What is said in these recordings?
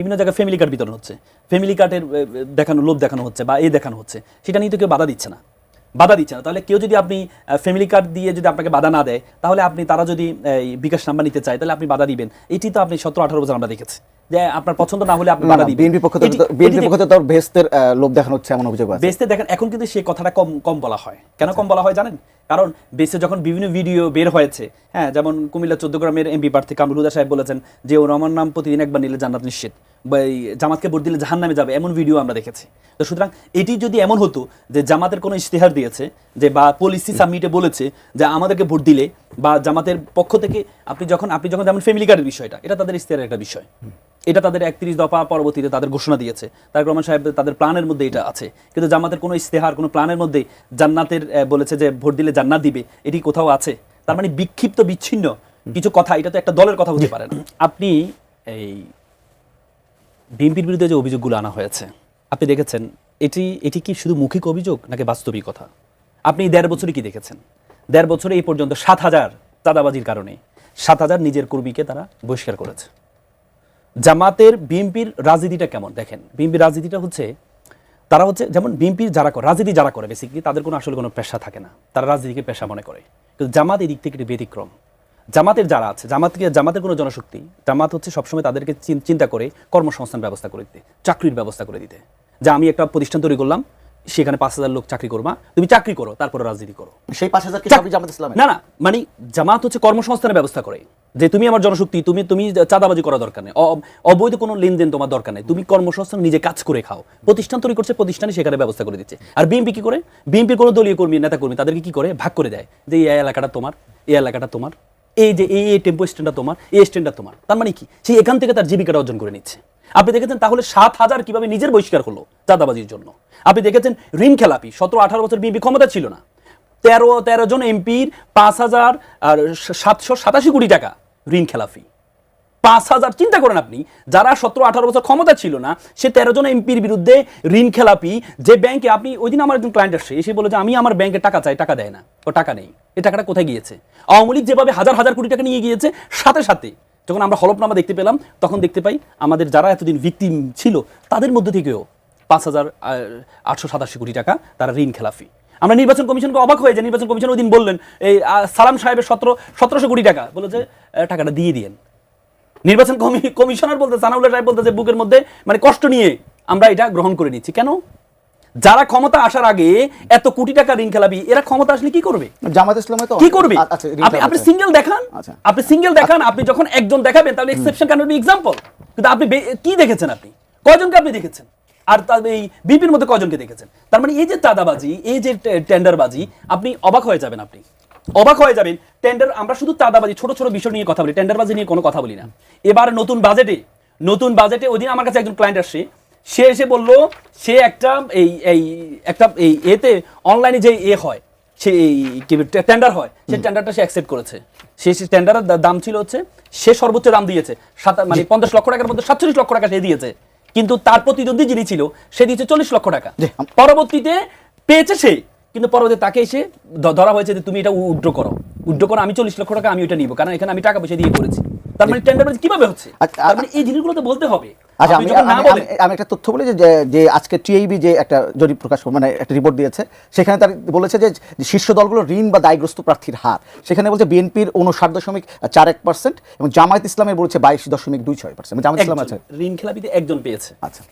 বিভিন্ন জায়গায় family card বিতরণ হচ্ছে, ফ্যামিলি কার্ডের দেখানো লোভ দেখানো হচ্ছে বা দেখানো হচ্ছে, সেটা নিয়ে তো কেউ বাধা দিচ্ছে না। তাহলে কেউ যদি আপনি ফ্যামিলি কার্ড দিয়ে যদি আপনাকে বাধা না দেয়, তাহলে আপনি তারা যদি বিকাশ নাম্বার নিতে চায় তাহলে আপনি বাধা দিবেন। এটি তো আপনি 17-18 বছর আমরা দেখেছি যে আপনার পছন্দ না হলে আপনি বাধা দিবেন। বিএনপি পক্ষ থেকে তার বেহেশতের লোভ দেখানো হচ্ছে এমন অভিযোগ আছে। বেহেশতে দেখেন এখন কিন্তু সেই কথাটা কম বলা হয়। কেন কম বলা হয় জানেন? কারণ বেহেশতে যখন বিভিন্ন ভিডিও বের হয়েছে, হ্যাঁ, যেমন কুমিল্লা 14 গ্রামের এমপি প্রার্থী কামরুল হুদা সাহেব বলেছেন যে ওর আমার নাম প্রতিদিন একবার নিলে জান্নাত নিশ্চিত, বা জামাতকে ভোট দিলে জাহান্নামে যাবে, এমন ভিডিও আমরা দেখেছি। তো সুতরাং এটি যদি এমন হতো যে জামাতের কোনো ইশতেহার দিয়েছে যে বা পলিসি সাবমিটে বলেছে যে আমাদেরকে ভোট দিলে বা জামাতের পক্ষ থেকে আপনি যখন যেমন ফ্যামিলি কার্ডের বিষয়টা, এটা তাদের ইশতেহারের একটা বিষয়, এটা তাদের 31 দফা পরবর্তীতে তাদের ঘোষণা দিয়েছে, তারেক রহমান সাহেব তাদের প্ল্যানের মধ্যে এটা আছে। কিন্তু জামাতের কোনো ইশতেহার, কোনো প্ল্যানের মধ্যে জান্নাতের বলেছে যে ভোট দিলে জান্নাত দিবে, এটি কোথাও আছে? তার মানে বিক্ষিপ্ত বিচ্ছিন্ন কিছু কথা, এটা তো একটা দলের কথা হতে পারে না। আপনি এই বিএনপির বিরুদ্ধে যে অভিযোগগুলো আনা হয়েছে আপনি দেখেছেন, এটি কি শুধু মৌখিক অভিযোগ নাকি বাস্তবিক কথা? আপনি 1.5 বছরে কি দেখেছেন? 1.5 বছরে এই পর্যন্ত 7,000 চাঁদাবাজির কারণে 7,000 নিজের কর্মীকে তারা বহিষ্কার করেছে। জামাতের বিএনপির রাজনীতিটা কেমন দেখেন? বিএনপির রাজনীতিটা হচ্ছে তারা হচ্ছে যেমন বিএনপির রাজনীতি যারা করে বেসিক্যালি তাদের কোনো আসলে কোনো পেশা থাকে না, তারা রাজনীতিকে পেশা মনে করে। কিন্তু জামাত এই দিক থেকে একটি ব্যতিক্রম। জামাতের যারা আছে, জামাতের কোনো জনশক্তি, জামাত হচ্ছে সবসময় তাদেরকে চিন্তা করে কর্মসংস্থান ব্যবস্থা করে দিতে, চাকরির ব্যবস্থা করে দিতে। যে আমি একটা প্রতিষ্ঠান তৈরি করলাম, সেখানে 5,000 লোক চাকরি করবা, তুমি চাকরি করো, তারপরে রাজনীতি করো। সেই 5,000 কি সবই জামাত ইসলামী? না, মানে জামাত হচ্ছে কর্মসংস্থানের ব্যবস্থা করে, যে তুমি আমার জনশক্তি, তুমি চাঁদাবাজি করা দরকার নেই, অবৈধ কোনো লেনদেন তোমার দরকার নেই, তুমি কর্মসংস্থান নিজে কাজ করে খাও। প্রতিষ্ঠান তৈরি করছে, প্রতিষ্ঠানে সেখানে ব্যবস্থা করে দিচ্ছে। আর বিএনপি কি করে? বিএনপির কোনো দলীয় কর্মী, নেতা কর্মী তাদেরকে কি করে? ভাগ করে দেয় যে এই এলাকাটা তোমার, এই এলাকাটা তোমার, এই যে এই টেম্পো স্ট্যান্ডটা তোমার, এই স্ট্যান্ডটা তোমার। তার মানে কি? সেই এখান থেকে তার জীবিকাটা অর্জন করে নিচ্ছে। আপনি দেখেছেন তাহলে 7,000 কিভাবে নিজের বহিষ্কার হলো চাঁদাবাজির জন্য। আপনি দেখেছেন ঋণ খেলাপি, 17-18 বছর বিএনপি ক্ষমতা ছিল না, 13 জন এমপির 5,787 কোটি টাকা ঋণ খেলাপি। 5,000, চিন্তা করেন আপনি, যারা 17-18 বছর ক্ষমতা ছিল না, সে 13 জন এমপির বিরুদ্ধে ঋণ খেলাপি। যে ব্যাংকে আপনি ওই দিন আমার একজন ক্লায়েন্ট আসছে, এসে বলে যে আমি আমার ব্যাংকে টাকা চাই, টাকা দেয় না, ও টাকা নেই। এই টাকাটা কোথায় গিয়েছে? আওয়ামী লীগ যেভাবে হাজার কোটি টাকা নিয়ে গিয়েছে, সাথে সাথে যখন আমরা হলফনামা দেখতে পেলাম, তখন দেখতে পাই আমাদের যারা এতদিন ভিকটিম ছিল তাদের মধ্যে থেকেও 5,887 কোটি টাকা তারা ঋণ খেলাপি। আমরা নির্বাচন কমিশনকে অবাক হয়ে যায়, নির্বাচন কমিশন ওই দিন বললেন এই সালাম সাহেবের 1700 কোটি টাকা বলে যে টাকাটা দিয়ে দিয়েন। নির্বাচন কমিশনার বলতে, সানাউল্লাহ সাহেব বলতে যে বুকের মধ্যে মানে কষ্ট নিয়ে আমরা এটা গ্রহণ করে নিচ্ছি। কেন? যারা ক্ষমতা আসার আগে এত কোটি টাকা ঋণ খেলাবি, এরা ক্ষমতা আসলে কি করবে? জামাত ইসলামে তো কি করবে? আপনি সিঙ্গেল দেখান, আপনি যখন একজন দেখাবেন তাহলে exception can not be example. কিন্তু আপনি কি দেখেছেন? আপনি কয়জনকে আপনি দেখেছেন? আর এই বিপির মধ্যে কয়জনকে দেখেছেন? তার মানে এই যে চাঁদাবাজি, এই যে টেন্ডারবাজি, আপনি অবাক হয়ে যাবেন। আপনি অবাক হয়ে যাবেন। টেন্ডার, আমরা শুধু চাঁদাবাজি ছোট ছোট বিষয় নিয়ে কথা বলি, টেন্ডারবাজি নিয়ে কোনো কথা বলি না। এবার নতুন বাজেটে ওই দিন আমার কাছে একজন ক্লায়েন্ট আসছে, সে এসে বললো সে একটা এতে অনলাইনে যে হয়, সে টেন্ডার হয়, সে টেন্ডারটা সে অ্যাকসেপ্ট করেছে। সে টেন্ডারের দাম ছিল হচ্ছে, সে সর্বোচ্চ দাম দিয়েছে মানে 50 লক্ষ টাকার মধ্যে 47 লক্ষ টাকা সে দিয়েছে। কিন্তু তার প্রতিদ্বন্দ্বী যিনি ছিল সে দিয়েছে 40 লক্ষ টাকা। পরবর্তীতে পেয়েছে সে, কিন্তু পরবর্তীতে তাকে এসে ধরা হয়েছে যে তুমি এটা উইথড্র করো, আমি 40 লক্ষ টাকা আমি ওইটা নিব, কারণ এখানে আমি টাকা পয়সা দিয়ে করেছি। তার মানে টেন্ডারবাজি কিভাবে হচ্ছে? তার মানে এই জিনিসগুলো তো বলতে হবে। আচ্ছা, আমি একটা তথ্য বলি যে আজকে টিআইবি যে একটা জরিপ প্রকাশ, মানে একটা রিপোর্ট দিয়েছে, সেখানে তার বলেছে যে শীর্ষ দলগুলো ঋণ বা দায়গ্রস্ত প্রার্থীর হার, সেখানে বলছে বিএনপির 59.41% এবং জামায়াত ইসলামের বলছে 22.26%। জামায়াত ইসলাম আছে ঋণ খেলাপিতে একজন পেয়েছে। আচ্ছা,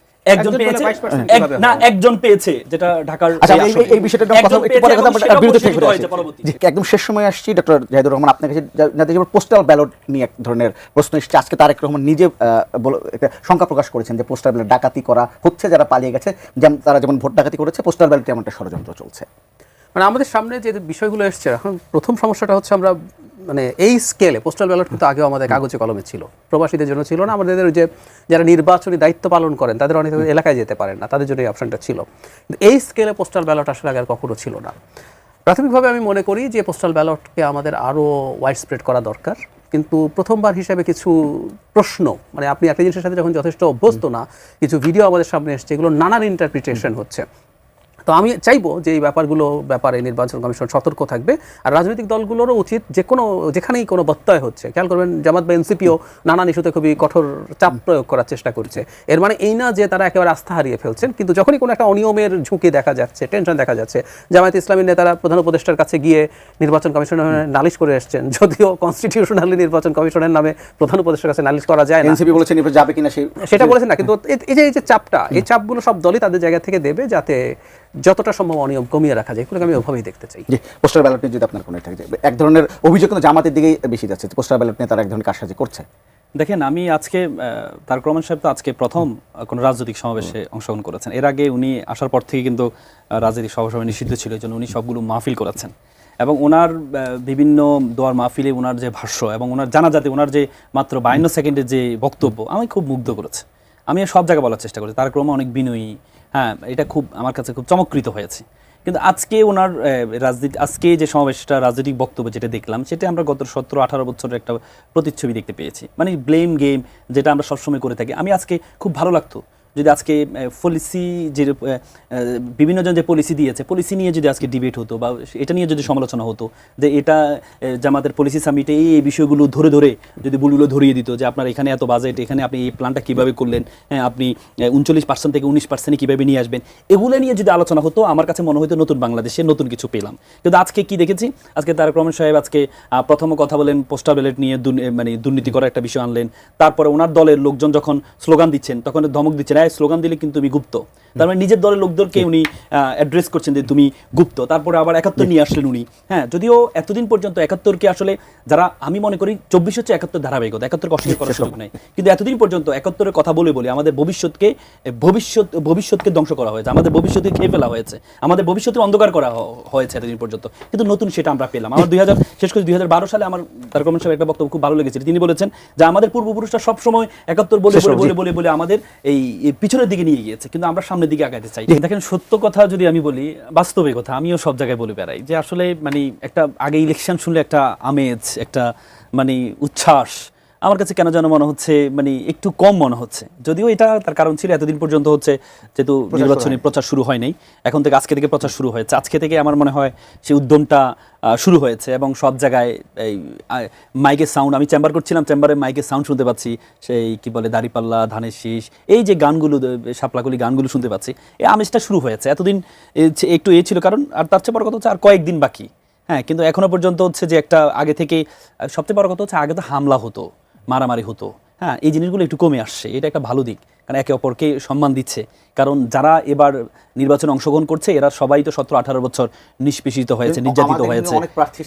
একজন পেয়েছে যেটা ঢাকার। এই বিষয়টা একদম শেষ সময় আসছি। ডক্টর জাহিদুর রহমান, আপনার কাছে পোস্টাল ব্যালট নিয়ে এক ধরনের প্রশ্ন এসেছে। আজকে তারেক রহমান নিজে একটা শঙ্কা প্রকাশ করেছেন যে পোস্টাল ব্যালট ডাকাতি করা হচ্ছে, যারা পালিয়ে গেছে, তারা যেমন ভোট ডাকাতি করেছে, পোস্টাল ব্যালটে এমন একটা ষড়যন্ত্র চলছে। মানে আমাদের সামনে যে বিষয়গুলো এসছে এখন, প্রথম সমস্যাটা হচ্ছে আমরা মানে এই স্কেলে পোস্টাল ব্যালট কিন্তু আগেও আমাদের কাগজে কলমে ছিল, প্রবাসীদের জন্য ছিল না। আমাদের যে যারা নির্বাচনী দায়িত্ব পালন করেন তাদের অনেক এলাকায় যেতে পারেন না, তাদের জন্য এই অপশনটা ছিল। কিন্তু এই স্কেলে পোস্টাল ব্যালট আসলে আগে আর কখনো ছিল না। প্রাথমিকভাবে আমি মনে করি যে পোস্টাল ব্যালটকে আমাদের আরও ওয়াইড স্প্রেড করা দরকার। কিন্তু প্রথমবার হিসাবে কিছু প্রশ্ন, মানে আপনি একটা জিনিসের সাথে যখন যথেষ্ট অভ্যস্ত না, কিছু ভিডিও আমাদের সামনে এসছে, এগুলো নানান ইন্টারপ্রিটেশন হচ্ছে, তো আমি চাইবো যে এই ব্যাপারে নির্বাচন কমিশন সতর্ক থাকবে, আর রাজনৈতিক দলগুলোরও উচিত যেখানেই কোনো ব্যত্যয় হচ্ছে, খেয়াল করবেন জামাত বা এনসিপিও নানান ইস্যুতে খুবই কঠোর চাপ প্রয়োগ করার চেষ্টা করছে। এর মানে এই না যে তারা একেবারে আস্থা হারিয়ে ফেলছেন, কিন্তু যখনই কোনো একটা অনিয়মের ঝুঁকি দেখা যাচ্ছে, টেনশন দেখা যাচ্ছে, জামায়াত ইসলামীর নেতারা প্রধান উপদেষ্টার কাছে গিয়ে নির্বাচন কমিশনের নালিশ করে এসেছেন, যদিও কনস্টিটিউশনালি নির্বাচন কমিশনের নামে প্রধান উপদেষ্টার কাছে নালিশ করা যায় না, এনসিপি বলেছেন যাবে কিনা সেটা বলেছেন না, কিন্তু এই যে চাপটা, এই চাপগুলো সব দলই তাদের জায়গা থেকে দেবে যাতে যতটা সম্ভব অনিয়ম কমিয়ে রাখা যায়। এগুলোকে আমি ওভাবেই দেখতে চাই। জি, পোস্টাল ব্যালট নিয়ে যদি আপনার কোনো থাকে, এক ধরনের অভিযোগ কিন্তু জামাতের দিকেই বেশি যাচ্ছে, পোস্টাল ব্যালট নিয়ে তারা এক ধরনের কারসাজি করছে। দেখেন, আমি আজকে তারেক রহমান সাহেব তো আজকে প্রথম কোনো রাজনৈতিক সমাবেশে অংশগ্রহণ করেছেন। এর আগে উনি আসার পর থেকে কিন্তু রাজনৈতিক সভা নিষিদ্ধ ছিল, এই জন্য উনি সবগুলো মাহফিল করাচ্ছেন, এবং ওনার বিভিন্ন দোয়ার মাহফিলে ওনার যে ভাষ্য এবং ওনার জানাজাতে ওনার যে মাত্র 52 সেকেন্ডের যে বক্তব্য আমি খুব মুগ্ধ করেছে। আমি সব জায়গায় বলার চেষ্টা করি তারেক রহমান অনেক বিনয়ী, হ্যাঁ, এটা খুব আমার কাছে খুব চমৎকৃত হয়েছে। কিন্তু আজকে ওনার আজকে যে সমাবেশটা রাজনৈতিক বক্তব্য যেটা দেখলাম, সেটা আমরা গত 17-18 বছরের একটা প্রতিচ্ছবি দেখতে পেয়েছি, মানে ব্লেম গেম যেটা আমরা সবসময় করে থাকি। আমি আজকে খুব ভালো লাগতো যদি আজকে পলিসি যে বিভিন্ন জন যে পলিসি দিয়েছে, পলিসি নিয়ে যদি আজকে ডিবেট হতো বা এটা নিয়ে যদি সমালোচনা হতো, যে এটা জামাতের পলিসি সামিটে এই বিষয়গুলো ধরে ধরে যদি বুলগুলো ধরিয়ে দিত যে আপনার এখানে এত বাজেট, এখানে আপনি এই প্ল্যানটা কীভাবে করলেন, হ্যাঁ, আপনি 39% থেকে 19% কীভাবে নিয়ে আসবেন, এগুলো নিয়ে যদি আলোচনা হতো, আমার কাছে মনে হতো নতুন বাংলাদেশে নতুন কিছু পেলাম। কিন্তু আজকে কি দেখেছি, আজকে তারেক রহমান সাহেব আজকে প্রথম কথা বলেন পোস্টাল ব্যালট নিয়ে মানে দুর্নীতি করার একটা বিষয় আনলেন। তারপরে ওনার দলের লোকজন যখন স্লোগান দিচ্ছেন তখন ধমক দিচ্ছেন, স্লোগান দিলে কিন্তু তুমি গুপ্ত, তার মানে নিজের দলের লোকদেরকে উনি অ্যাড্রেস করছেন যে তুমি গুপ্ত। তারপরে আবার 71 নিয়ে আসলেন উনি, হ্যাঁ, যদিও এতদিন পর্যন্ত 71কে আসলে যারা আমি মনে করি 24 হচ্ছে 71 ধারাবাহিকতা, 71কে অস্বীকার করার সুযোগ নেই, কিন্তু এতদিন পর্যন্ত 71-এর কথা বলে বলে আমাদের ভবিষ্যৎকে ধ্বংস করা হয়েছে, আমাদের ভবিষ্যৎকে খেয়ে ফেলা হয়েছে, আমাদের ভবিষ্যতের অন্ধকার করা হয়েছে এতদিন পর্যন্ত, কিন্তু নতুন সেটা আমরা পেলাম। আমার 2012 সালে আমার তারেক রহমান সাহেব একটা বক্তব্য খুব ভালো লেগেছিল, তিনি বলেছেন যে আমাদের পূর্বপুরুষরা সবসময় 71 বলে বলে বলে বলে আমাদের এই পিছনের দিকে নিয়ে গিয়েছে, কিন্তু আমরা সামনের দিকে আগাতে চাই। দেখেন, সত্য কথা যদি আমি বলি, বাস্তবিক কথা আমিও সব জায়গায় বলে বেড়াই যে আসলে মানে একটা আগে ইলেকশন শুনলে একটা আমেজ, একটা মানে উচ্ছ্বাস আমার কাছে কেন যেন মনে হচ্ছে মানে একটু কম মনে হচ্ছে। যদিও এটা তার কারণ ছিল এতদিন পর্যন্ত হচ্ছে যেহেতু নির্বাচনী প্রচার শুরু হয় নাই, এখন থেকে আজকে থেকে প্রচার শুরু হয়েছে, আজকে থেকে আমার মনে হয় সেই উদ্যমটা শুরু হয়েছে, এবং সব জায়গায় এই মাইকের সাউন্ড, আমি চেম্বার করছিলাম, চেম্বারে মাইকের সাউন্ড শুনতে পাচ্ছি, সেই কি বলে দাড়িপাল্লা, ধানের শীষ, এই যে গানগুলো, শাপলাকলি গানগুলো শুনতে পাচ্ছি, এই আমেজটা শুরু হয়েছে। এতদিন একটু ছিল, কারণ আর তার চেয়ে বড় কথা হচ্ছে আর কয়েকদিন বাকি, হ্যাঁ, কিন্তু এখনো পর্যন্ত হচ্ছে যে একটা আগে থেকে সবচেয়ে বড় কথা হচ্ছে আগে তো হামলা হতো, মারামারি হতো, হ্যাঁ, এই জিনিসগুলো একটু কমে আসছে, এটা একটা ভালো দিক, কারণ একে অপরকে সম্মান দিচ্ছে। কারণ যারা এবার নির্বাচনে অংশগ্রহণ করছে এরা সবাই তো 17-18 বছর নিষ্পেষিত হয়েছে, নির্যাতিত হয়েছে, অনেক প্রার্থী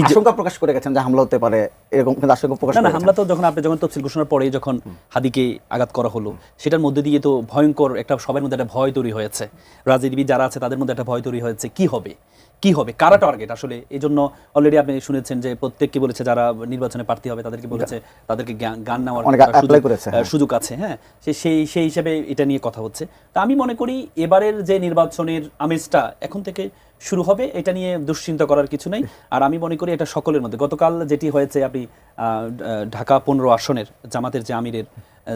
আশঙ্কা প্রকাশ করে গেছেন যে হামলা হতে পারে, এরকম কিন্তু আশঙ্কা প্রকাশ না, হামলা তো যখন তফসিল ঘোষণার পরে যখন হাদিকে আঘাত করা হলো, সেটার মধ্যে দিয়ে তো ভয়ঙ্কর একটা সবার মধ্যে একটা ভয় তৈরি হয়েছে, রাজনীতিবিদ যারা আছে তাদের মধ্যে একটা ভয় তৈরি হয়েছে, কি হবে কারা টার্গেট আসলে। এই জন্য অলরেডি আপনি শুনেছেন যে প্রত্যেককে বলেছে যারা নির্বাচনে প্রার্থী হবে তাদেরকে বলেছে তাদেরকে গান নেওয়ার সুযোগ আছে, হ্যাঁ, সেই হিসেবে এটা নিয়ে কথা হচ্ছে। তা আমি মনে করি এবারের যে নির্বাচনের আমেজটা এখন থেকে শুরু হবে, এটা নিয়ে দুশ্চিন্তা করার কিছু নেই। আর আমি মনে করি এটা সকলের মধ্যে, গতকাল যেটি হয়েছে আপনি ঢাকা 15 আসনের জামাতের যে আমিরের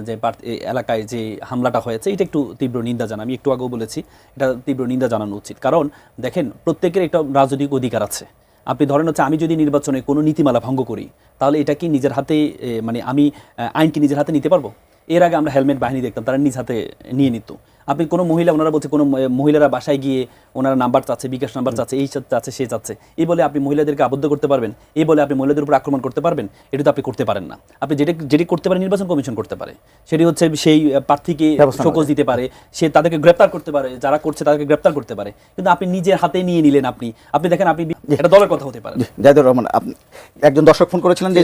যে এলাকায় যে হামলাটা হয়েছে, এটা একটু তীব্র নিন্দা জানাই, আমি একটু আগেও বলেছি, এটা তীব্র নিন্দা জানানো উচিত। কারণ দেখেন, প্রত্যেকের একটা রাজনৈতিক অধিকার আছে। আপনি ধরেন হচ্ছে আমি যদি নির্বাচনে কোনো নীতিমালা ভঙ্গ করি, তাহলে এটা কি নিজের হাতে মানে আমি আইনকে নিজের হাতে নিতে পারবো? এর আগে আমরা হেলমেট বাহিনী দেখতাম, তারা নিজ হাতে নিয়ে নিত। আপনি কোনো মহিলা, ওনারা বলছে কোনো মহিলারা বাসায় গিয়ে ওনারা নাম্বার চাচ্ছে, বিকাশ নাম্বার চাচ্ছে, এই চাচ্ছে, সে চাচ্ছে, এই বলে আপনি মহিলাদেরকে আবদ্ধ করতে পারবেন? এই বলে আপনি মহিলাদের উপর আক্রমণ করতে পারবেন? এটা তো আপনি করতে পারেন না। আপনি যেটি করতে পারেন নির্বাচন কমিশন করতে পারে, সেটি হচ্ছে সেই প্রার্থীকে শোকজ দিতে পারে, সে তাদেরকে গ্রেপ্তার করতে পারে, যারা করছে তাদেরকে গ্রেপ্তার করতে পারে। কিন্তু আপনি নিজের হাতে নিয়ে নিলেন, আপনি দেখেন, আপনি এটা দলের কথা হতে পারে। জাহিদুর রহমান, একজন দর্শক ফোন করেছিলেন যে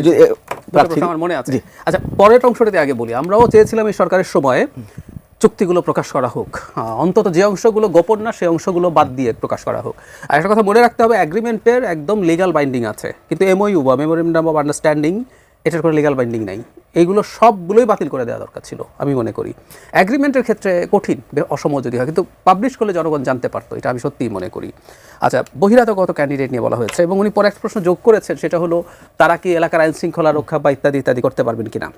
আমার মনে আছে। আচ্ছা, পরের অংশটাতে আগে বলি, আমরাও চেয়েছিলাম এই সরকারের সময়ে চুক্তিগুলো প্রকাশ করা হোক, অন্তত যে অংশগুলো গোপন না সেই অংশগুলো বাদ দিয়ে প্রকাশ করা হোক। আর একটা কথা মনে রাখতে হবে, অ্যাগ্রিমেন্টের একদম লিগাল বাইন্ডিং আছে, কিন্তু এমওইউ বা মেমোরেন্ডাম অফ আন্ডারস্ট্যান্ডিং, এটার কোনো লিগাল বাইন্ডিং নাই। এইগুলো সবগুলোই বাতিল করে দেওয়া দরকার ছিল আমি মনে করি। অ্যাগ্রিমেন্টের ক্ষেত্রে কঠিন, অসম যদি হয়, কিন্তু পাবলিশ করলে জনগণ জানতে পারতো, এটা আমি সত্যিই মনে করি। আচ্ছা, বহিরাগত ক্যান্ডিডেট নিয়ে বলা হয়েছে, এবং উনি পরে একটা প্রশ্ন যোগ করেছেন, সেটা হলো তারা কি এলাকার আইন শৃঙ্খলা রক্ষা বা ইত্যাদি ইত্যাদি করতে পারবেন কিনা।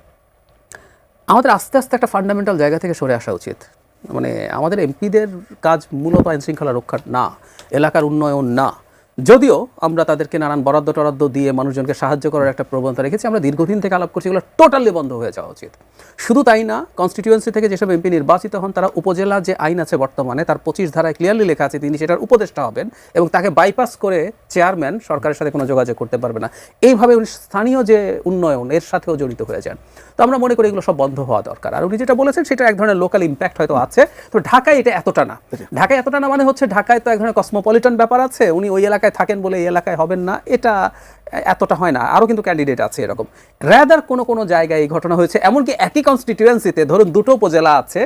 আমাদের আস্তে আস্তে একটা ফান্ডামেন্টাল জায়গা থেকে সরে আসা উচিত। মানে আমাদের এমপিদের কাজ মূলত আইন শৃঙ্খলা রক্ষা না, এলাকার উন্নয়ন না। যদিও আমরা তাদেরকে নানান বরাদ্দ টরাদ্দ দিয়ে মানুষজনকে সাহায্য করার একটা প্রবণতা রেখেছি, আমরা দীর্ঘদিন থেকে আলাপ করছি, এগুলো টোটালি বন্ধ হয়ে যাওয়া উচিত। শুধু তাই না, কনস্টিটিউয়েন্সি থেকে যেসব এমপি নির্বাচিত হন তারা উপজেলা যে আইন আছে বর্তমানে তার 25 ধারায় ক্লিয়ারলি লেখা আছে তিনি সেটার উপদেষ্টা হবেন এবং তাকে বাইপাস করে চেয়ারম্যান সরকারের সাথে কোনো যোগাযোগ করতে পারবে না। এইভাবে উনি স্থানীয় যে উন্নয়ন এর সাথেও জড়িত হয়ে যান। তো আমরা মনে করি এগুলো সব বন্ধ হওয়া দরকার। আর উনি যেটা বলেছেন সেটা এক ধরনের লোকাল ইম্প্যাক্ট হয়তো আছে, তো ঢাকায় এটা এতটা না। ঢাকায় এতটা না মানে হচ্ছে ঢাকায় তো এক ধরনের কসমোপলিটন ব্যাপার আছে, উনি ওই এলাকায় থাকেন বলে এই এলাকায় হবেন না, এটা এতটা হয় না। আরও কিন্তু ক্যান্ডিডেট আছে এরকম। রাদার কোনো জায়গায় এই ঘটনা হয়েছে, এমনকি একই কনস্টিটিউয়েন্সিতে ধরুন দুটো উপজেলা আছে,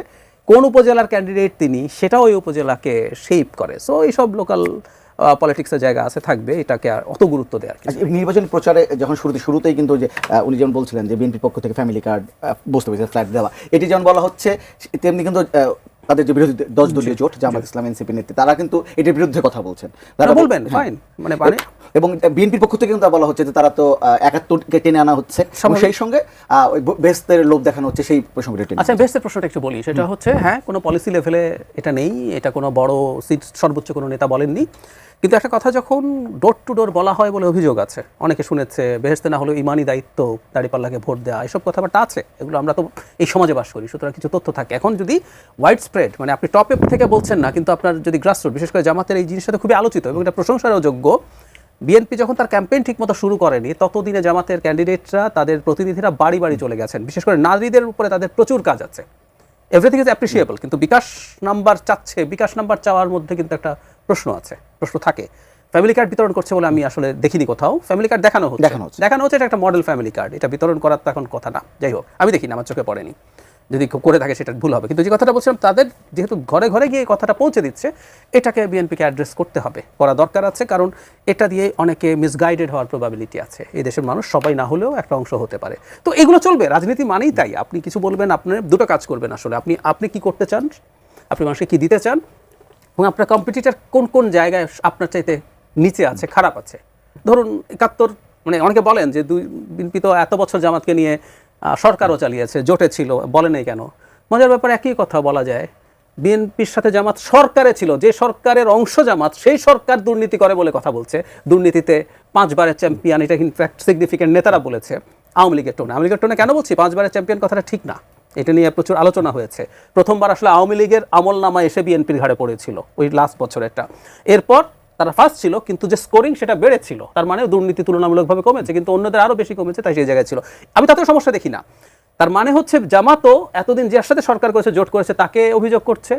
কোন উপজেলার ক্যান্ডিডেট তিনি সেটাও ওই উপজেলাকে শেপ করে। সো এইসব লোকাল পলিটিক্সের জায়গা আছে, থাকবে, এটাকে আর অত গুরুত্ব দেওয়ার কিছু নেই। নির্বাচন প্রচারে যখন শুরুতেই কিন্তু যে উনি যেমন বলছিলেন যে বিএনপির পক্ষ থেকে ফ্যামিলি কার্ড, বুঝতে পেরেছে, ফ্ল্যাট দেওয়া, এটি যেমন বলা হচ্ছে, তেমনি কিন্তু তাদের যে বিরোধী 10 দলীয় জোট জামাত ইসলাম এনসিপি নেতৃত্বে তারা কিন্তু এটির বিরুদ্ধে কথা বলছেন। তারা বলবেন ফাইন, মানে এবং বিএনপির পক্ষ থেকে কিন্তু বলা হচ্ছে যে তারা তো 71-কে টেনে আনা হচ্ছে, সেই সঙ্গে ওই বেহেশতের লোভ দেখানো হচ্ছে, সেই প্রসঙ্গে টেনে। আচ্ছা, বেহেশতের প্রশ্নটা একটু বলি। সেটা হচ্ছে, হ্যাঁ, কোনো পলিসি লেভেলে এটা নেই, এটা কোনো বড় সিট সর্বোচ্চ কোনো নেতা বলেননি, কিন্তু একটা কথা যখন ডোর টু ডোর বলা হয় বলে অভিযোগ আছে, অনেকে শুনেছে বেহেশতে না হলেও ইমানি দায়িত্ব, দাঁড়িপাল্লাকে ভোট দেওয়া, এসব কথাবার্তা আছে, এগুলো আমরা তো এই সমাজে বাস করি, সুতরাং কিছু তথ্য থাকে। এখন যদি ওয়াইড স্প্রেড, মানে আপনি টপে থেকে বলছেন না, কিন্তু আপনার যদি গ্রাসরুট, বিশেষ করে জামাতের এই জিনিসটা খুবই আলোচিত এবং এটা প্রশংসারও যোগ্য। বিএনপি যখন তার ক্যাম্পেইন ঠিকমতো শুরু করেনি ততদিনে জামাতের ক্যান্ডিডেটরা, তাদের প্রতিনিধিরা বাড়ি বাড়ি চলে গেছেন, বিশেষ করে নারীদের উপরে তাদের প্রচুর কাজ আছে। এভরিথিং ইজ অ্যাপ্রিসিয়েবল, কিন্তু বিকাশ নাম্বার চাচ্ছে, বিকাশ নাম্বার চাওয়ার মধ্যে কিন্তু একটা প্রশ্ন আছে, প্রশ্ন থাকে। ফ্যামিলি কার্ড বিতরণ করছে বলে আমি আসলে দেখিনি কোথাও। ফ্যামিলি কার্ড দেখানো হচ্ছে, এটা একটা মডেল ফ্যামিলি কার্ড, এটা বিতরণ করার তো এখন কথা না। যাই হোক, আমি দেখিনি, আমার চোখে পড়েনি, যদি করে থাকে সেটা ভুল হবে। কিন্তু যে কথাটা বলছিলাম, তাদের যেহেতু ঘরে ঘরে গিয়ে কথাটা পৌঁছে দিচ্ছে, এটাকে বিএনপিকে অ্যাড্রেস করতে হবে, করা দরকার আছে, কারণ এটা দিয়ে অনেকে মিসগাইডেড হওয়ার প্রবাবিলিটি আছে। এই দেশের মানুষ সবাই না হলেও একটা অংশ হতে পারে। তো এগুলো চলবে, রাজনীতি মানেই তাই। আপনি কিছু বলবেন, আপনি দুটো কাজ করবেন আসলে, আপনি কি করতে চান, আপনি মানুষকে কি দিতে চান, এবং আপনার কম্পিটিটর কোন কোন জায়গায় আপনার চাইতে নিচে আছে, খারাপ আছে। ধরুন 71, মানে অনেকে বলেন যে বিএনপি তো এত বছর জামাতকে নিয়ে সরকারও চালিয়েছে, জোটে ছিল, বলে নেই কেন। মজার ব্যাপার, একই কথা বলা যায়, বিএনপির সাথে জামাত সরকারে ছিল, যে সরকারের অংশ জামাত, সেই সরকার দুর্নীতি করে বলে কথা বলছে। দুর্নীতিতে 5 বারের চ্যাম্পিয়ন, এটা ইনফ্যাক্ট সিগনিফিকেন্ট নেতারা বলেছে। আওয়ামী লীগের টোনে কেন বলছি 5 বারের চ্যাম্পিয়ন কথাটা ঠিক না, এটা নিয়ে প্রচুর আলোচনা হয়েছে। প্রথমবার আসলে আওয়ামী লীগের আমল নামা এসে বিএনপির ঘাড়ে পড়েছিল ওই লাস্ট বছরেরটা। এরপর তারা ফার্স্ট ছিল, কিন্তু যে স্কোরিং সেটা বেড়েছিল, তার মানে দুর্নীতি তুলনামূলকভাবে কমেছে, কিন্তু অন্যদের আরও বেশি কমেছে, তাই সেই জায়গায় ছিল। আমি তাতে সমস্যা দেখি না। তার মানে হচ্ছে জামাতও এতদিন যার সাথে সরকার করেছে, জোট করেছে, তাকে অভিযোগ করছে,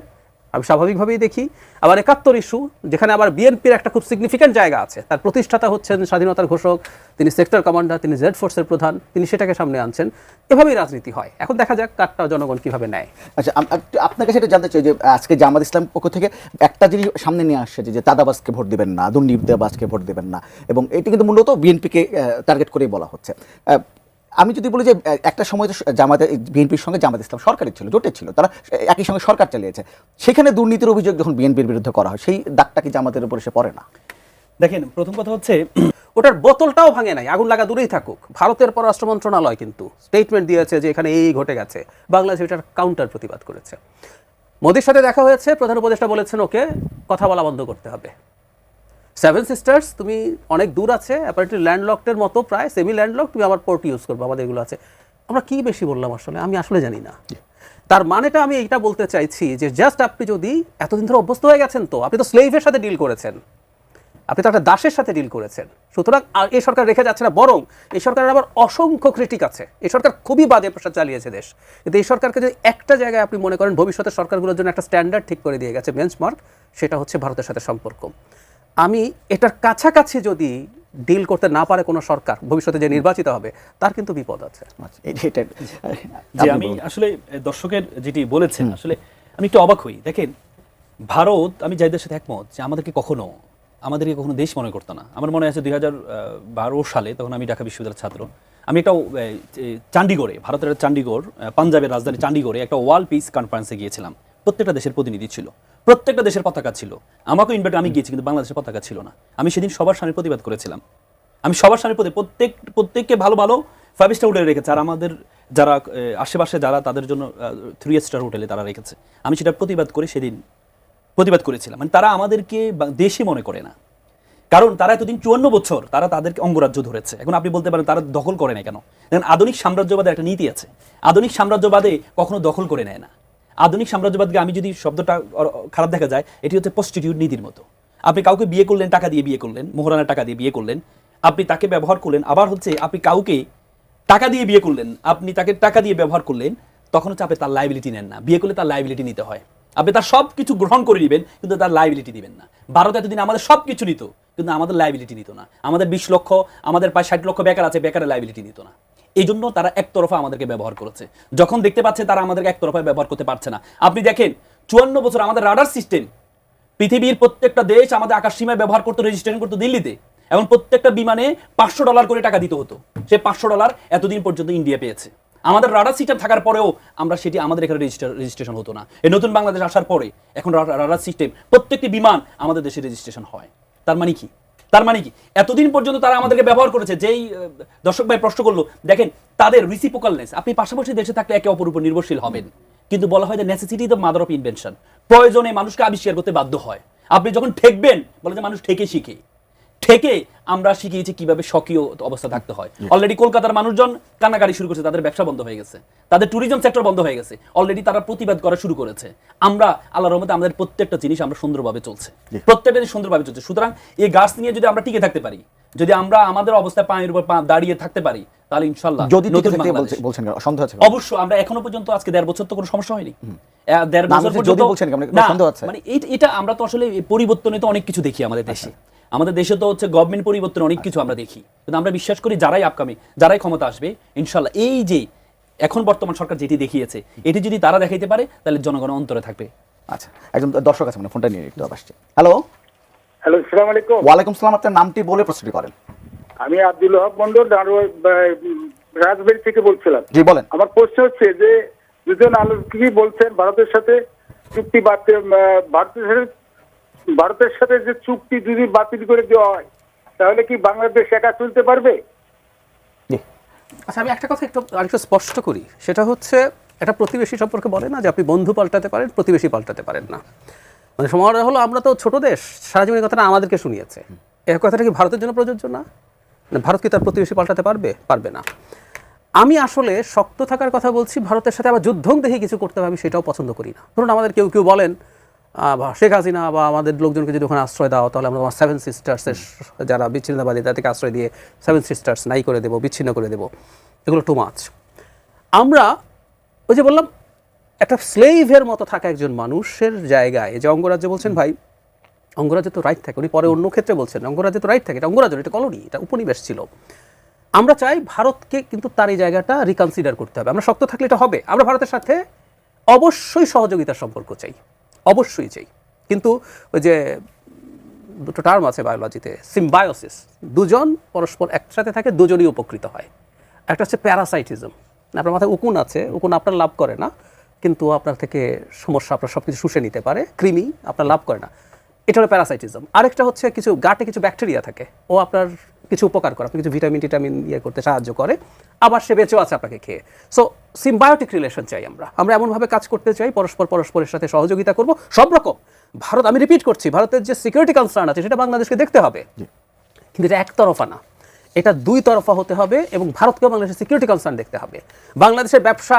আমি স্বাভাবিকভাবেই দেখি। আবার 71 ইস্যু, যেখানে আবার বিএনপির একটা খুব সিগনিফিক্যান্ট জায়গা আছে, তার প্রতিষ্ঠাতা হচ্ছেন স্বাধীনতার ঘোষক, তিনি সেক্টর কমান্ডার, তিনি জেড ফোর্সের প্রধান, তিনি সেটাকে সামনে আনছেন। এভাবেই রাজনীতি হয়। এখন দেখা যাক কারটা জনগণ কিভাবে নেয়। আচ্ছা, আপনার কাছে এটা জানতে চাই যে আজকে জামাত ইসলাম পক্ষ থেকে একটা জিনিস সামনে নিয়ে আসছে যে চাঁদাবাজকে ভোট দিবেন না, দুর্নীতিবাজকে ভোট দিবেন না, এবং এটি কিন্তু মূলত বিএনপিকে টার্গেট করেই বলা হচ্ছে। আমি যদি বলি যে একটা সময় তো বিএনপির সঙ্গে জামাত ইসলাম সরকারের ছিল, জোটের ছিল, তারা একই সঙ্গে সরকার চালিয়েছে, সেখানে দুর্নীতির অভিযোগ যখন বিএনপির বিরুদ্ধে করা হয়, সেই দাগটা কি জামাতের উপর এসে পড়ে না? দেখেন, প্রথম কথা হচ্ছে ওটার বোতলটাও ভাঙে নাই, আগুন লাগা দূরেই থাকুক। ভারতের পররাষ্ট্র মন্ত্রণালয় কিন্তু স্টেটমেন্ট দিয়েছে যে এখানে এই ঘটে গেছে, বাংলাদেশ এটার কাউন্টার প্রতিবাদ করেছে। মোদির সাথে দেখা হয়েছে, প্রধান উপদেষ্টা বলেছেন ওকে কথা বলা বন্ধ করতে হবে। 7 সিস্টার্স তুমি অনেক দূর আছে, অ্যাপারেন্টলি ল্যান্ডলকডের মতো, প্রায় সেমি ল্যান্ডলক, তুমি আবার পোর্ট ইউজ করবো, আমাদের এগুলো আছে। আমরা কি বেশি বললাম আসলে, আমি আসলে জানি না। তার মানেটা আমি এইটা বলতে চাইছি যে জাস্ট আপনি যদি এতদিন ধরে অভ্যস্ত হয়ে গেছেন, তো আপনি তো স্লেভের সাথে ডিল করেছেন, আপনি তো একটা দাসের সাথে ডিল করেছেন, সুতরাং এই সরকার রেখে যাচ্ছে না, বরং এই সরকারের আবার অসংখ্য ক্রিটিক আছে। এই সরকার খুবই বাজে প্রচার চালিয়েছে দেশ, কিন্তু এই সরকারকে যদি একটা জায়গায় আপনি মনে করেন ভবিষ্যতের সরকারগুলোর জন্য একটা স্ট্যান্ডার্ড ঠিক করে দিয়ে গেছে, বেঞ্চমার্ক, সেটা হচ্ছে ভারতের সাথে সম্পর্ক। আমি এটার কাছাকাছি যদি ডিল করতে না পারে কোনো সরকার ভবিষ্যতে যে নির্বাচিত হবে, তার কিন্তু বিপদ আছে। যে আমি আসলে দর্শকের যেটি বলেছেন, আসলে আমি একটু অবাক হই। দেখেন, ভারত, আমি যাইদের সাথে একমত যে আমাদেরকে কখনো দেশ মনে করতো না। আমার মনে আছে 2012 সালে, তখন আমি ঢাকা বিশ্ববিদ্যালয়ের ছাত্র, আমি একটা চণ্ডীগড়ে, ভারতের চণ্ডীগড়, পাঞ্জাবের রাজধানী চণ্ডীগড়ে একটা ওয়ার্ল্ড পিস কনফারেন্সে গিয়েছিলাম। প্রত্যেকটা দেশের প্রতিনিধি ছিল, প্রত্যেকটা দেশের পতাকা ছিল। আমাকেও ইনভাইট, আমি গিয়েছি, কিন্তু বাংলাদেশের পতাকা ছিল না। আমি সেদিন সবার সামনে প্রতিবাদ করেছিলাম। আমি সবার সামনে প্রত্যেককে ভালো ভালো 5 স্টার হোটেলে রেখেছি, আর আমাদের যারা আশেপাশে যারা তাদের জন্য 3 স্টার হোটেলে তারা রেখেছে, আমি সেটা প্রতিবাদ করে সেদিন প্রতিবাদ করেছিলাম। মানে তারা আমাদেরকে দেশি মনে করে না, কারণ তারা এতদিন 54 বছর তারা তাদেরকে অঙ্গরাজ্য ধরেছে। এখন আপনি বলতে পারেন তারা দখল করে না কেন? দেখেন, আধুনিক সাম্রাজ্যবাদের একটা নীতি আছে, আধুনিক সাম্রাজ্যবাদে কখনো দখল করে নেয় না। আধুনিক সাম্রাজ্যবাদকে আমি যদি শব্দটা খারাপ দেখা যায়, এটি হচ্ছে প্রস্টিটিউট নীতির মতো। আপনি কাউকে বিয়ে করলেন, টাকা দিয়ে বিয়ে করলেন, মোহরানার টাকা দিয়ে বিয়ে করলেন, আপনি তাকে ব্যবহার করলেন। আবার হচ্ছে আপনি কাউকে টাকা দিয়ে বিয়ে করলেন, আপনি তাকে টাকা দিয়ে ব্যবহার করলেন, তখন হচ্ছে আপনি তার লাইবিলিটি নেন না। বিয়ে করলে তার লাইবিলিটি নিতে হয়, আপনি তার সব কিছু গ্রহণ করে নেবেন কিন্তু তার লাইবিলিটি দিবেন না। ভারত এতদিন আমাদের সব কিছু নিত কিন্তু আমাদের লাইবিলিটি নিত না। আমাদের 20 লক্ষ, আমাদের প্রায় 60 লক্ষ বেকার আছে, বেকারের লাইবিলিটি নিত না। এই জন্য তারা একতরফা আমাদেরকে ব্যবহার করেছে। যখন দেখতে পাচ্ছে তারা আমাদেরকে একতরফা ব্যবহার করতে পারছে না, আপনি দেখেন 54 বছর আমাদের রাডার সিস্টেম, পৃথিবীর প্রত্যেকটা দেশ আমাদের আকাশ সীমায় ব্যবহার করতে, রেজিস্ট্রেশন করতে দিল্লিতে, এবং প্রত্যেকটা বিমানে $500 করে টাকা দিতে হতো। সে $500 এতদিন পর্যন্ত ইন্ডিয়া পেয়েছে। আমাদের রাডার সিস্টেম থাকার পরেও আমরা সেটি আমাদের এখানে রেজিস্ট্রেশন হতো না। এই নতুন বাংলাদেশ আসার পরে এখন রাডার সিস্টেম, প্রত্যেকটি বিমান আমাদের দেশে রেজিস্ট্রেশন হয়। তার মানে কি? তার মানে কি এতদিন পর্যন্ত তারা আমাদেরকে ব্যবহার করেছে। যেই দর্শক ভাই প্রশ্ন করলো, দেখেন তাদের রিসিপ্রোকালনেস, আপনি পাশাপাশি দেশে থাকলে একে অপর উপর নির্ভরশীল হবেন, কিন্তু বলা হয় যে necessity the mother of invention, প্রয়োজনে মানুষকে আবিষ্কার করতে বাধ্য হয়। আপনি যখন ঠেকবেন, বলে যে মানুষ ঠেকে শিখে, ঠেকে আমরা শিখিয়েছি কিভাবে স্বকীয় অবস্থা থাকতে হয়। অলরেডি কলকাতার মানুষজন কান্নাকাটি শুরু করেছে, তাদের ব্যবসা বন্ধ হয়ে গেছে, তাদের ট্যুরিজম সেক্টর বন্ধ হয়ে গেছে, অলরেডি তারা প্রতিবাদ করা শুরু করেছে। আমরা আল্লাহর রহমতে আমাদের প্রত্যেকটা জিনিস আমরা সুন্দরভাবে চলছে, প্রত্যেকটা জিনিস সুন্দরভাবে চলছে। সুতরাং এই গাছ নিয়ে যদি আমরা টিকে থাকতে পারি, যদি আমরা আমাদের অবস্থায় পায়ের উপর পা দাঁড়িয়ে থাকতে পারি, তাহলে ইনশাআল্লাহ যদি নতুন বলছেন সন্দেহ আছে অবশ্যই। আমরা এখনো পর্যন্ত আজকে 1.5 বছর তো কোনো সমস্যা হয়নি। 1.5 বছর পর্যন্ত যদি বলছেন সন্দেহ আছে, মানে এটা আমরা তো আসলে পরিবর্তনে তো অনেক কিছু দেখি আমাদের দেশে। আমাদের দেশে তো হচ্ছে গভর্নমেন্ট পরিবর্তন অনেক কিছু আমরা দেখি, কিন্তু আমরা বিশ্বাস করি যারাই আপকামিং, যারাই ক্ষমতা আসবে ইনশাআল্লাহ, এই যে এখন বর্তমান সরকার যেটি দেখিয়েছে, এটি যদি তারা দেখাইতে পারে তাহলে জনগণ অন্তরে থাকবে। আচ্ছা, একজন দর্শক আছে, মানে ফোনটা নিয়ে একটু আসছে। হ্যালো, আসসালামু আলাইকুম। ওয়ালাইকুম সালাম, আপনার নামটি বলে প্রশ্নটি করেন। আমি আব্দুল ওহাব মন্ডল রাজবাড়ি থেকে বলছিলাম। জি বলেন। আমার প্রশ্ন হচ্ছে যে দুজন আলোচক বলছেন ভারতের সাথে চুক্তি ভারতের সাথে যে চুক্তি যদি বাতিল করে দেওয়া হয় তাহলে কি বাংলাদেশ একা চলতে পারবে? আচ্ছা, আমি একটা কথা আরেকটু স্পষ্ট করি, সেটা হচ্ছে একটা প্রতিবেশী সম্পর্কে বলে না যে আপনি বন্ধু পাল্টাতে পারেন, প্রতিবেশী পাল্টাতে পারেন না। মানে সমাধান হলো আমরা তো ছোট দেশ, সারা জীবনের কথাটা আমাদেরকে শুনিয়েছে। এই কথাটা কি ভারতের জন্য প্রযোজ্য না? ভারত কি তার প্রতিবেশী পাল্টাতে পারবে? পারবে না। আমি আসলে শক্ত থাকার কথা বলছি, ভারতের সাথে আবার যুদ্ধং দেখে কিছু করতে হবে আমি সেটাও পছন্দ করি না। ধরুন আমাদের কেউ কেউ বলেন শেখ হাসিনা বা আমাদের লোকজনকে যদি ওখানে আশ্রয় দাও তাহলে আমরা 7 সিস্টার্সের যারা বিচ্ছিন্নতাবাদী তাদেরকে আশ্রয় দিয়ে 7 সিস্টার্স নাই করে দেবো, বিচ্ছিন্ন করে দেবো, এগুলো টু মাচ। আমরা ওই যে বললাম একটা স্লেভের মতো থাকা একজন মানুষের জায়গায়, যে অঙ্গরাজ্য বলছেন ভাই, অঙ্গরাজ্যে তো রাইট থাকে, উনি পরে অন্য ক্ষেত্রে বলছেন অঙ্গরাজ্যে তো রাইট থাকে, এটা অঙ্গরাজ্য, এটা কলোনি, এটা উপনিবেশ ছিল। আমরা চাই ভারতকে কিন্তু তার এই জায়গাটা রিকনসিডার করতে হবে। আমরা শক্ত থাকলে এটা হবে। আমরা ভারতের সাথে অবশ্যই সহযোগিতার সম্পর্ক চাই, অবশ্যই চাই, কিন্তু ওই যে দুটো টার্ম আছে বায়োলজিতে, সিম্বায়োসিস, দুজন পরস্পর একসাথে থাকে, দুজনই উপকৃত হয়। একটা হচ্ছে প্যারাসাইটিজম, আপনার মাথায় উকুন আছে, উকুন আপনার লাভ করে না কিন্তু আপনার থেকে সমস্যা, আপনার সব কিছু শুষে নিতে পারে, কৃমি আপনার লাভ করে না, এটা হলো প্যারাসাইটিজম। আরেকটা হচ্ছে কিছু গাটে কিছু ব্যাকটেরিয়া থাকে, ও আপনার কিছু উপকার করে, আপনি কিছু ভিটামিন ইয়ে করতে সাহায্য করে, আবার সে বেঁচেও আছে আপনাকে খেয়ে। সো সিম্বায়োটিক রিলেশন চাই আমরা এমনভাবে কাজ করতে চাই, পরস্পরের সাথে সহযোগিতা করব সব রকম। ভারত, আমি রিপিট করছি, ভারতের যে সিকিউরিটি কনসার্ন আছে সেটা বাংলাদেশকে দেখতে হবে, কিন্তু এটা একতরফা না, এটা 2 তরফা হতে হবে, এবং ভারতকেও বাংলাদেশের সিকিউরিটি কনসার্ন দেখতে হবে। বাংলাদেশের ব্যবসা,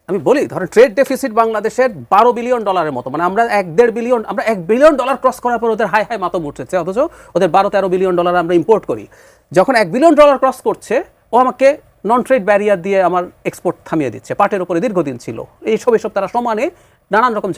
আমি বলি ধরেন ট্রেড ডেফিসিট বাংলাদেশের $12 বিলিয়ন মতো, মানে আমরা 1.5 বিলিয়ন, আমরা $1 বিলিয়ন ক্রস করার পর ওদের হাই মাতম উঠেছে, অথচ ওদের $12-13 বিলিয়ন আমরা ইম্পোর্ট করি। যখন $1 বিলিয়ন ক্রস করছে, ও আমাকে নন ট্রেড ব্যারিয়ার দিয়ে আমার এক্সপোর্ট থামিয়ে দিচ্ছে, পাটের উপরে দীর্ঘদিন ছিল, এইসব তারা সমানে নানান রকম